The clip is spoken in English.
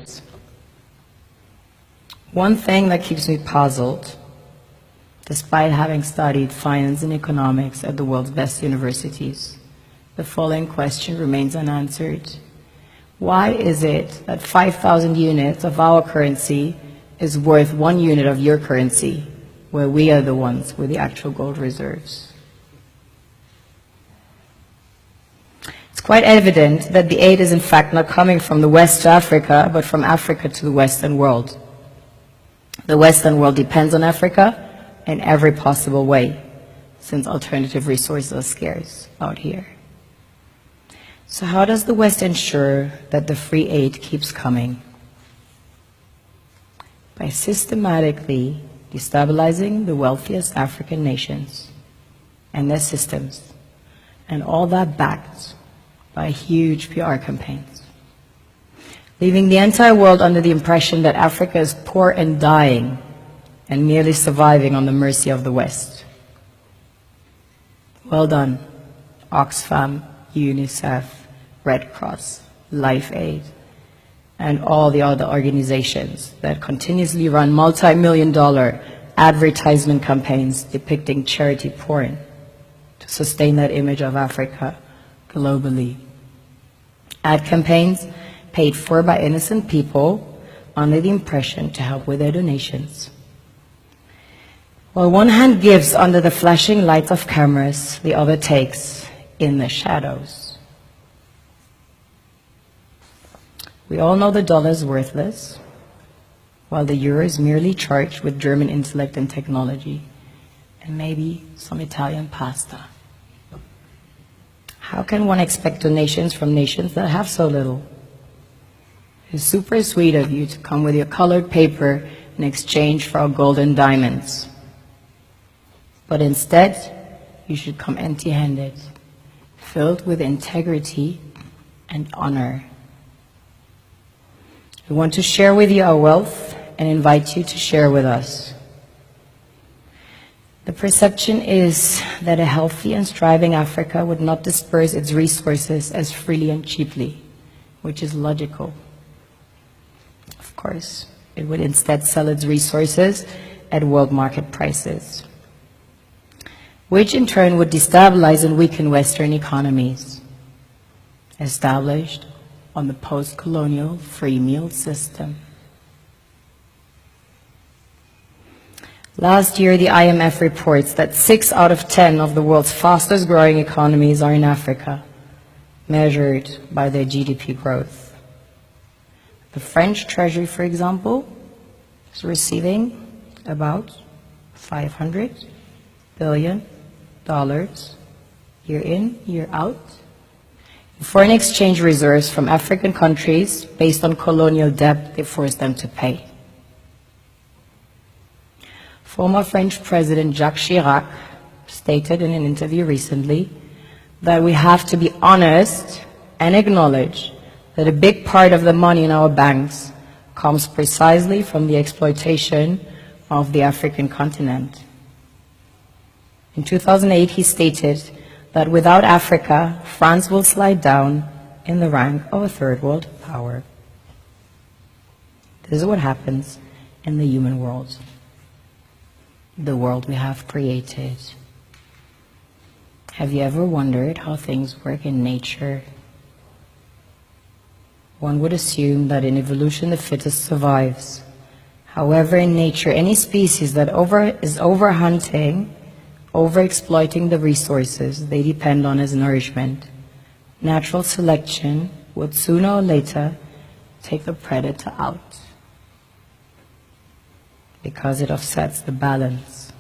decades. One thing that keeps me puzzled, despite having studied finance and economics at the world's best universities, the following question remains unanswered. Why is it that 5,000 units of our currency is worth 1 unit of your currency, where we are the ones with the actual gold reserves? It's quite evident that the aid is in fact not coming from the West to Africa, but from Africa to the Western world. The Western world depends on Africa in every possible way, since alternative resources are scarce out here. So how does the West ensure that the free aid keeps coming? By systematically destabilizing the wealthiest African nations and their systems, and all that backed by huge PR campaigns, leaving the entire world under the impression that Africa is poor and dying and merely surviving on the mercy of the West. Well done, Oxfam, UNICEF, Red Cross, Life Aid, and all the other organizations that continuously run multi-million-dollar advertisement campaigns depicting charity porn to sustain that image of Africa globally. Ad campaigns paid for by innocent people under the impression to help with their donations. While one hand gives under the flashing lights of cameras, the other takes in the shadows. We all know the dollar is worthless, while the euro is merely charged with German intellect and technology, and maybe some Italian pasta. How can one expect donations from nations that have so little? It's super sweet of you to come with your colored paper in exchange for our gold and diamonds. But instead, you should come empty-handed, filled with integrity and honor. We want to share with you our wealth and invite you to share with us. The perception is that a healthy and thriving Africa would not disperse its resources as freely and cheaply, which is logical. Of course, it would instead sell its resources at world market prices, which in turn would destabilize and weaken Western economies, established on the post-colonial free meal system. Last year, the IMF reports that 6 out of 10 of the world's fastest growing economies are in Africa, measured by their GDP growth. The French Treasury, for example, is receiving about $500 billion year in, year out, in foreign exchange reserves from African countries based on colonial debt they forced them to pay. Former French President Jacques Chirac stated in an interview recently that we have to be honest and acknowledge that a big part of the money in our banks comes precisely from the exploitation of the African continent. In 2008, he stated that without Africa, France will slide down in the rank of a third world power. This is what happens in the human world, the world we have created. Have you ever wondered how things work in nature? One would assume that in evolution the fittest survives. However, in nature, any species that is overhunting, overexploiting the resources they depend on as nourishment, natural selection would sooner or later take the predator out, because it offsets the balance.